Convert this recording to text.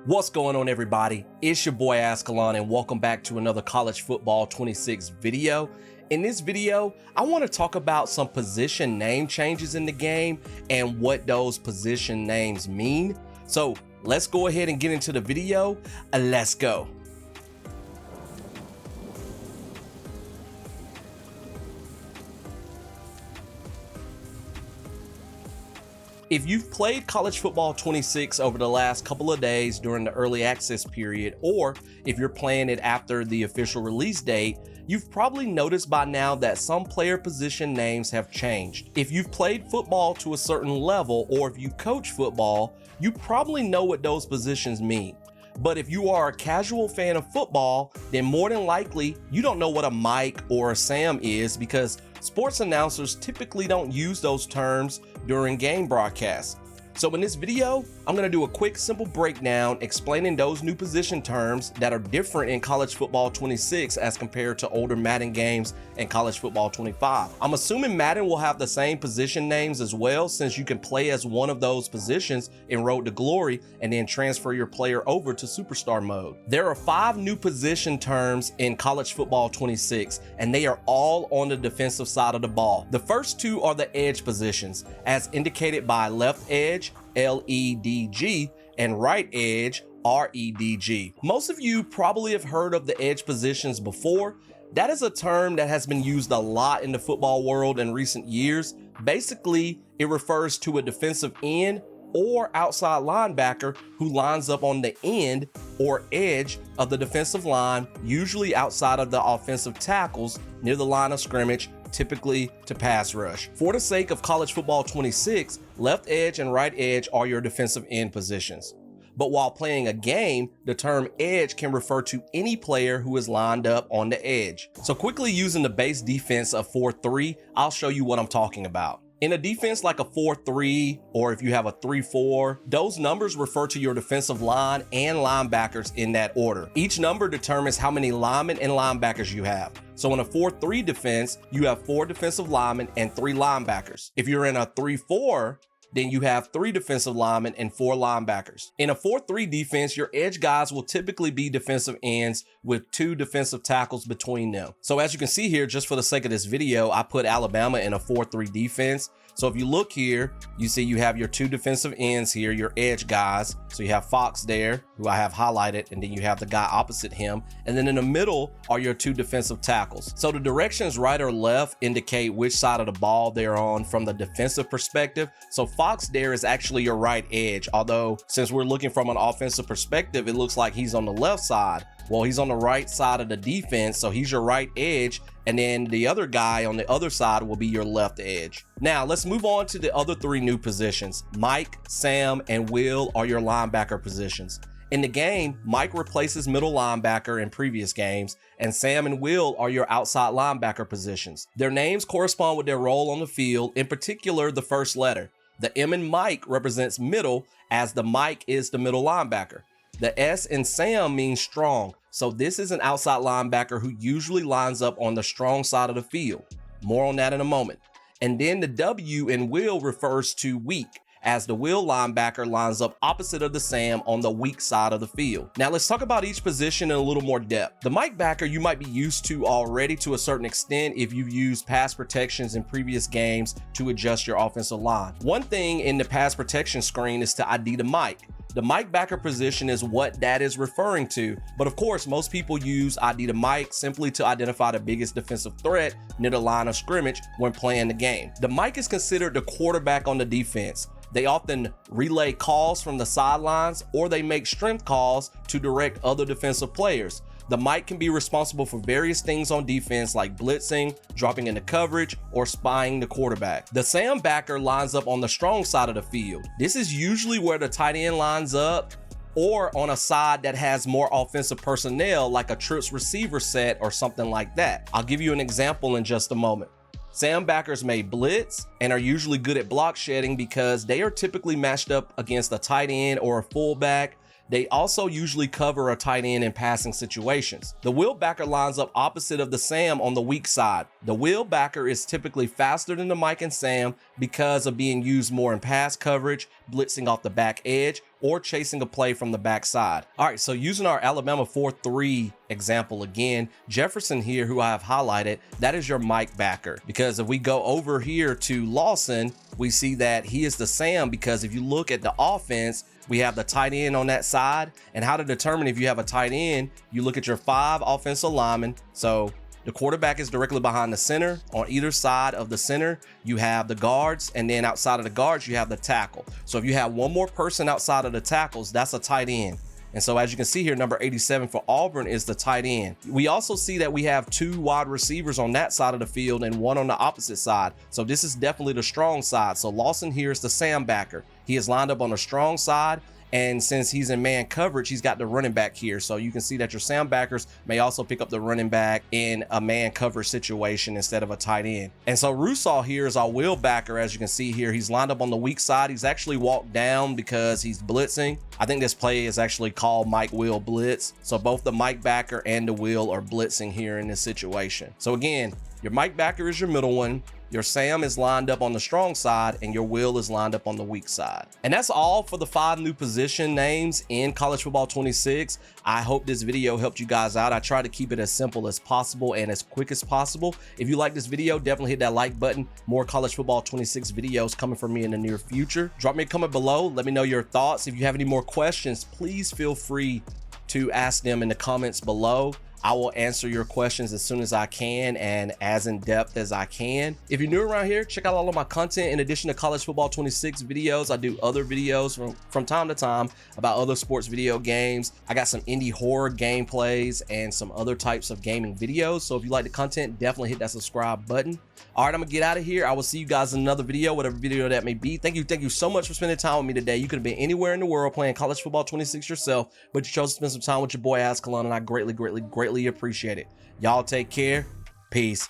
What's going on, everybody? It's your boy Azkhalon, and welcome back to another College Football 26 video. In this video, I want to talk about some position name changes in the game and what those position names mean. So let's go ahead and get into the video. Let's go. If you've played College Football 26 over the last couple of days during the early access period, or if you're playing it after the official release date, you've probably noticed by now that some player position names have changed. If you've played football to a certain level, or if you coach football, you probably know what those positions mean. But if you are a casual fan of football, then more than likely you don't know what a Mike or a Sam is, because sports announcers typically don't use those terms during game broadcasts. So in this video, I'm going to do a quick, simple breakdown explaining those new position terms that are different in College Football 26 as compared to older Madden games and College Football 25. I'm assuming Madden will have the same position names as well, since you can play as one of those positions in Road to Glory and then transfer your player over to Superstar mode. There are 5 new position terms in College Football 26, and they are all on the defensive side of the ball. The first 2 are the edge positions, as indicated by left edge, LEDG, and right edge, REDG. Most of you probably have heard of the edge positions before. That is a term that has been used a lot in the football world in recent years. Basically, it refers to a defensive end or outside linebacker who lines up on the end or edge of the defensive line, usually outside of the offensive tackles near the line of scrimmage, typically to pass rush. For the sake of College Football 26, left edge and right edge are your defensive end positions. But while playing a game, the term edge can refer to any player who is lined up on the edge. So quickly, using the base defense of 4-3, I'll show you what I'm talking about. In a defense like a 4-3, or if you have a 3-4, those numbers refer to your defensive line and linebackers in that order. Each number determines how many linemen and linebackers you have. So in a 4-3 defense, you have 4 defensive linemen and 3 linebackers. If you're in a 3-4, then you have 3 defensive linemen and 4 linebackers. In a 4-3 defense, your edge guys will typically be defensive ends with 2 defensive tackles between them. So as you can see here, just for the sake of this video, I put Alabama in a 4-3 defense. So if you look here, you see you have your 2 defensive ends here, your edge guys. So you have Fox there, who I have highlighted, and then you have the guy opposite him. And then in the middle are your 2 defensive tackles. So the directions right or left indicate which side of the ball they're on from the defensive perspective. So Fox there is actually your right edge, although since we're looking from an offensive perspective, it looks like he's on the left side. Well, he's on the right side of the defense, so he's your right edge, and then the other guy on the other side will be your left edge. Now, let's move on to the other 3 new positions. Mike, Sam, and Will are your linebacker positions. In the game, Mike replaces middle linebacker in previous games, and Sam and Will are your outside linebacker positions. Their names correspond with their role on the field, in particular the first letter. The M in Mike represents middle, as the Mike is the middle linebacker. The S in Sam means strong, so this is an outside linebacker who usually lines up on the strong side of the field. More on that in a moment. And then the W in Will refers to weak, as the Will linebacker lines up opposite of the Sam on the weak side of the field. Now let's talk about each position in a little more depth. The Mike backer you might be used to already to a certain extent if you've used pass protections in previous games to adjust your offensive line. One thing in the pass protection screen is to ID the Mike. The Mike backer position is what that is referring to, but of course most people use ID the Mike simply to identify the biggest defensive threat near the line of scrimmage when playing the game. The Mike is considered the quarterback on the defense. They often relay calls from the sidelines, or they make strength calls to direct other defensive players. The Mike can be responsible for various things on defense, like blitzing, dropping into coverage, or spying the quarterback. The Sam backer lines up on the strong side of the field. This is usually where the tight end lines up, or on a side that has more offensive personnel, like a trips receiver set or something like that. I'll give you an example in just a moment. Sam backers may blitz and are usually good at block shedding because they are typically matched up against a tight end or a fullback. They also usually cover a tight end in passing situations. The wheel backer lines up opposite of the Sam on the weak side. The wheel backer is typically faster than the Mike and Sam because of being used more in pass coverage, blitzing off the back edge, or chasing a play from the backside. All right, so using our Alabama 4-3 example again, Jefferson here, who I have highlighted, that is your Mike backer. Because if we go over here to Lawson, we see that he is the Sam, because if you look at the offense, we have the tight end on that side. And how to determine if you have a tight end, you look at your 5 offensive linemen. So the quarterback is directly behind the center. On either side of the center, you have the guards, and then outside of the guards, you have the tackle. So if you have one more person outside of the tackles, that's a tight end. And so as you can see here, number 87 for Auburn is the tight end. We also see that we have 2 wide receivers on that side of the field and 1 on the opposite side. So this is definitely the strong side. So Lawson here is the Sam backer. He is lined up on the strong side. And since he's in man coverage, he's got the running back here. So you can see that your Sam backers may also pick up the running back in a man coverage situation instead of a tight end. And so Russaw here is our wheel backer. As you can see here, he's lined up on the weak side. He's actually walked down because he's blitzing. I think this play is actually called Mike Will Blitz. So both the Mike backer and the Will are blitzing here in this situation. So again, your Mike backer is your middle one. Your Sam is lined up on the strong side, and your Will is lined up on the weak side. And that's all for the 5 new position names in College Football 26. I hope this video helped you guys out. I try to keep it as simple as possible and as quick as possible. If you like this video, definitely hit that like button. More College Football 26 videos coming from me in the near future. Drop me a comment below. Let me know your thoughts. If you have any more questions, please feel free to ask them in the comments below. I will answer your questions as soon as I can and as in depth as I can. If you're new around here, check out all of my content. In addition to College Football 26 videos, I do other videos from time to time about other sports video games. I got some indie horror gameplays and some other types of gaming videos. So if you like the content, definitely hit that subscribe button. All right, I'm gonna get out of here. I will see you guys in another video, whatever video that may be. Thank you so much for spending time with me today. You could have been anywhere in the world playing College Football 26 yourself, but you chose to spend some time with your boy Azkhalon, and I greatly appreciate it. Y'all take care. Peace.